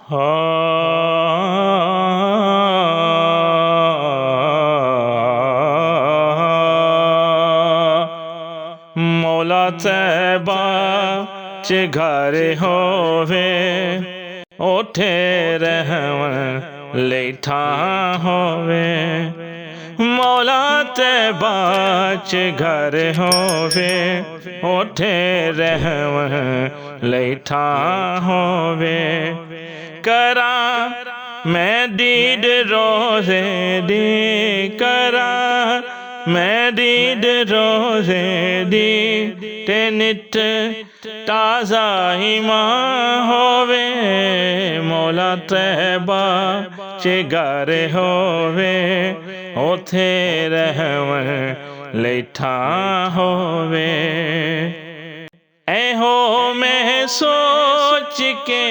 मौला तैबा च घर होवे ओठे रहवन लेठा होवे। मौला तैबा च घर होवे ओठे रहवन लेठा होवे। करा मैं दीद रोज़े दी करा मैं दीद रोज़े दी ते नित ताज़ा ईमान होवे। मौला तैबा च घर होवे ओथे रहवन लेठा होवे। ऐहो मैं सोच के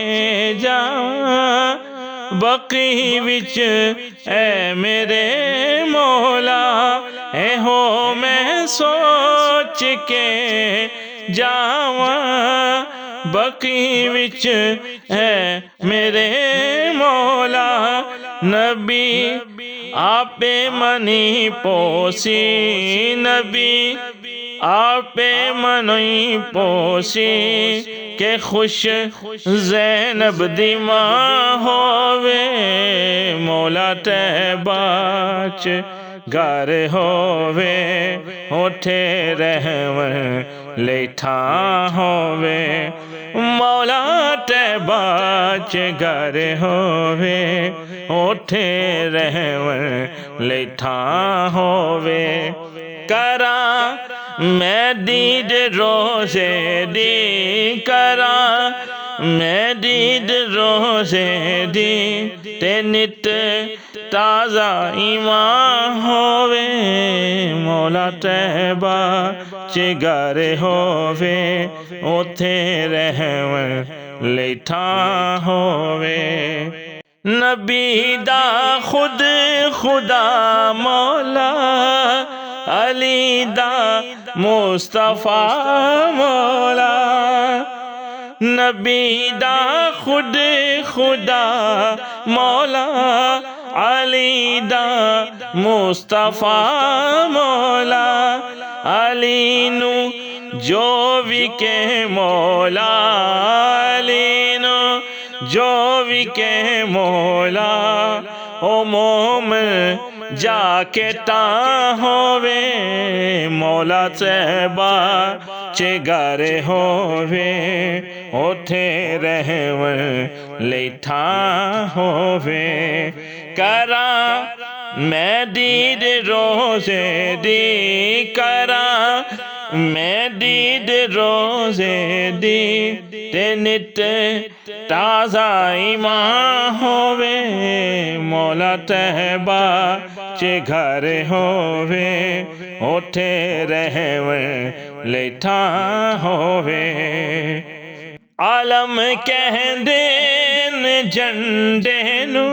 जावां बकी विच ऐ मेरे मौला। ऐहो मैं सोच के जावां बकी विच है मेरे मौला। नबी आपे मनी पोसी नबी आपे मनी पोसी के खुश ज़ैनब दी मां होवे। मौला तैबा च घर होवे ओठे रहवन लेठा होवे। मौला तैबा च घर होवे ओठे रहवन लेठा होवे। करा मैं दीद रोज़े दी करा मैं दीद रोज़े दी ते नित ताज़ा ईमान होवे। मौला तैबा च घर होवे ओथे रहवन लेठा होवे। नबी दा खुद खुदा मौला अली दा मुस्तफा मौला। नबी दा खुद खुदा मौला अली दा मुस्तफा मौला। अली नू जो भी के मौला अली नू जो भी के मौला। ओ मोमिन जाके ता होवे मौला तैबा च घर होवे ओथे रहवन लेठा होवे। करा मैं दीद रोज़े दी करा मैं दीद रोज़े दी ते नित ताज़ा ईमान होवे। मौला तैबा च घर होवे ओठे रहवन लेठा होवे। आलम कहंदे ने झंडे नू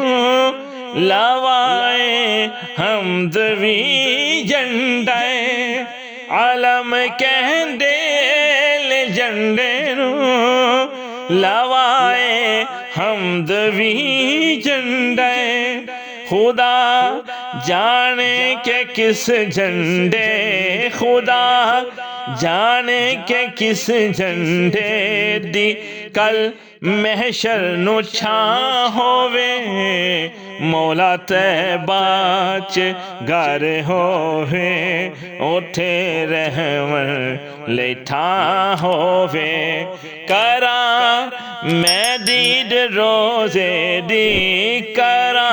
लवाए हमद वी झंडा। आलम कहंदे ले झंडे नू लवाए हमद वी झंडा। खुदा जाने के किस झंडे खुदा जाने के किस झंडे दी कल महशर नु छां होवे। मौला तैबा च घर होवे ओठे रहवन लेठा होवे। करा मैं दीद रोज़े दी करा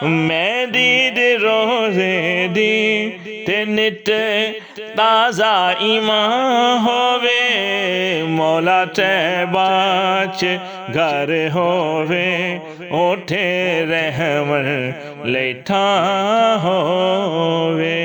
मैं दीद रोज़े दी ते नित ताज़ा ईमान होवे। मौला तैबा च घर होवे ओठे रहवन लेठा होवे।